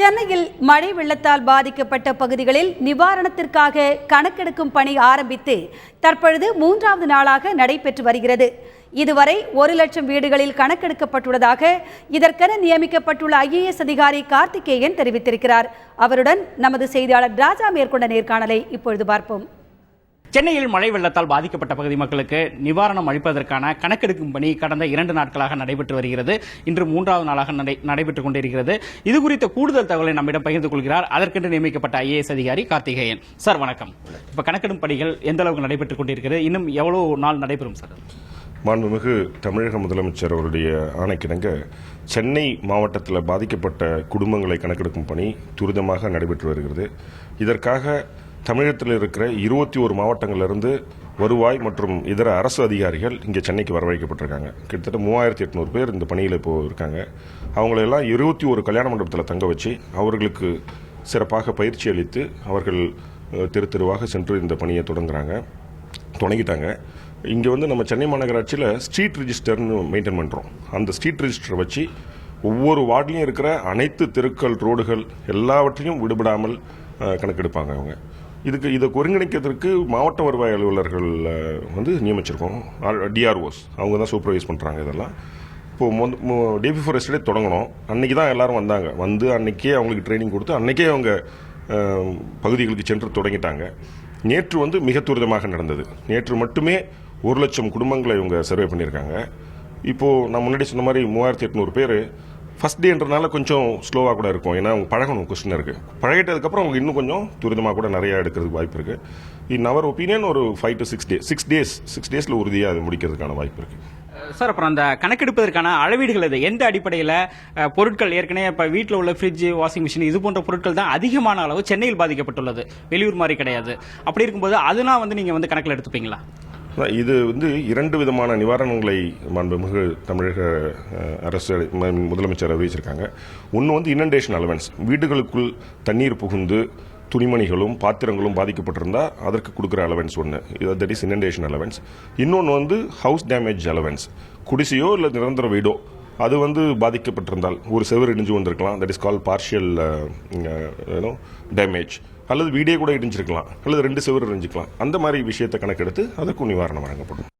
சென்னையில் மழை வெள்ளத்தால் பாதிக்கப்பட்ட பகுதிகளில் நிவாரணத்திற்காக கணக்கெடுக்கும் பணி ஆரம்பித்து தற்பொழுது 3வது நாளாக நடைபெற்று வருகிறது. இதுவரை 1 லட்சம் வீடுகளில் கணக்கெடுக்கப்பட்டுள்ளதாக இதற்கென நியமிக்கப்பட்டுள்ள IAS அதிகாரி கார்த்திகேயன் தெரிவித்திருக்கிறார். அவருடன் நமது செய்தியாளர் ராஜா மேற்கொண்ட நேர்காணலை இப்பொழுது பார்ப்போம். சென்னையில் மழை வெள்ளத்தால் பாதிக்கப்பட்ட பகுதி மக்களுக்கு நிவாரணம் அளிப்பதற்கான கணக்கெடுக்கும் பணி கடந்த 2 நாட்களாக நடைபெற்று வருகிறது. இன்று 3வது நாளாக நடைபெற்றுக் கொண்டிருக்கிறது. இது குறித்த கூடுதல் தகவலை நம்மிடம் பகிர்ந்து கொள்கிறார் அதற்கென்று நியமிக்கப்பட்ட IAS அதிகாரி கார்த்திகேயன். சார் வணக்கம். இப்ப கணக்கெடுக்கும் பணிகள் எந்த அளவுக்கு நடைபெற்றுக் கொண்டிருக்கிறது, இன்னும் எவ்வளவு நாள் நடைபெறும் சார்? மாண்புமிகு தமிழக முதலமைச்சர் அவருடைய ஆணைக்கிணங்க சென்னை மாவட்டத்தில் பாதிக்கப்பட்ட குடும்பங்களை கணக்கெடுக்கும் பணி துரிதமாக நடைபெற்று வருகிறது. இதற்காக தமிழகத்தில் இருக்கிற 21 மாவட்டங்களிலிருந்து வருவாய் மற்றும் இதர அரசு அதிகாரிகள் இங்கே சென்னைக்கு வரவழைக்கப்பட்டிருக்காங்க. கிட்டத்தட்ட 3800 பேர் இந்த பணியில் இப்போ இருக்காங்க. அவங்களெல்லாம் 21 கல்யாண மண்டபத்தில் தங்க வச்சு அவர்களுக்கு சிறப்பாக பயிற்சி அளித்து அவர்கள் தெரு தெருவாக சென்று இந்த பணியை தொடங்கிட்டாங்க. இங்கே நம்ம சென்னை மாநகராட்சியில் ஸ்ட்ரீட் ரிஜிஸ்டர்னு மெயின்டைன் பண்ணுறோம். அந்த ஸ்ட்ரீட் ரிஜிஸ்டரை வச்சு ஒவ்வொரு வார்டிலையும் இருக்கிற அனைத்து தெருக்கள், ரோடுகள் எல்லாவற்றையும் விடுபடாமல் கணக்கெடுப்பாங்க. அவங்க இதை ஒருங்கிணைக்கிறதுக்கு மாவட்ட வருவாய் அலுவலர்கள் நியமிச்சிருக்கோம். DROs அவங்க தான் சூப்பர்வைஸ் பண்ணுறாங்க. இதெல்லாம் இப்போது டே பிஃபோர் எஸ்டே தொடங்கணும். அன்றைக்கி தான் எல்லோரும் வந்து அன்றைக்கே அவங்களுக்கு ட்ரைனிங் கொடுத்து அன்றைக்கே அவங்க பகுதிகளுக்கு சென்று தொடங்கிட்டாங்க. நேற்று மிக துரிதமாக நடந்தது. நேற்று மட்டுமே 1 லட்சம் குடும்பங்களை இவங்க சர்வே பண்ணியிருக்காங்க. இப்போது நான் முன்னாடி சொன்ன மாதிரி 3800 பேர் ஃபர்ஸ்ட் டேன்றதுனால கொஞ்சம் ஸ்லோவாக கூட இருக்கும். ஏன்னா அவங்க பழகணும், கொஸ்டின் இருக்குது. பழகிட்டதுக்கப்புறம் அவங்க இன்னும் கொஞ்சம் துரிதமாக கூட நிறையா எடுக்கிறதுக்கு வாய்ப்பு இருக்குது. இன் அவர் ஒப்பீனியன் ஒரு 5 to 6 days 6 டேஸில் உறுதியாக அது முடிக்கிறதுக்கான வாய்ப்பு இருக்குது. சார், அப்புறம் அந்த கணக்கெடுப்பதற்கான அளவீடுகள் இது எந்த அடிப்படையில் பொருட்கள் ஏற்கனவே இப்போ வீட்டில் உள்ள ஃப்ரிட்ஜ், வாஷிங் மிஷின் இது போன்ற பொருட்கள் தான் அதிகமான அளவு சென்னையில் பாதிக்கப்பட்டுள்ளது, வெளியூர் மாதிரி கிடையாது. அப்படி இருக்கும்போது அதெல்லாம் நீங்கள் கணக்கில் எடுத்துப்பீங்களா? இது 2 விதமான நிவாரணங்களை மாண்புமிகு தமிழக அரசு முதலமைச்சர் அறிவிச்சிருக்காங்க. ஒன்று இனண்டேஷன் அலவன்ஸ், வீடுகளுக்குள் தண்ணீர் புகுந்து துணிமணிகளும் பாத்திரங்களும் பாதிக்கப்பட்டிருந்தால் அதற்கு கொடுக்குற அலவன்ஸ் ஒன்று, தட் இஸ் இனண்டேஷன் அலவன்ஸ். இன்னொன்று ஹவுஸ் டேமேஜ் அலவன்ஸ், குடிசையோ இல்லை நிரந்தர வீடோ அது பாதிக்கப்பட்டிருந்தால் ஒரு செவர் இடிஞ்சு வந்திருக்கலாம், that is call partial damage, அல்லது வீடே கூட இடிஞ்சிருக்கலாம், அல்லது 2 செவர் இடிஞ்சிக்கலாம். அந்த மாதிரி விஷயத்தை கணக்கெடுத்து அதற்கும் நிவாரணம் வழங்கப்படும்.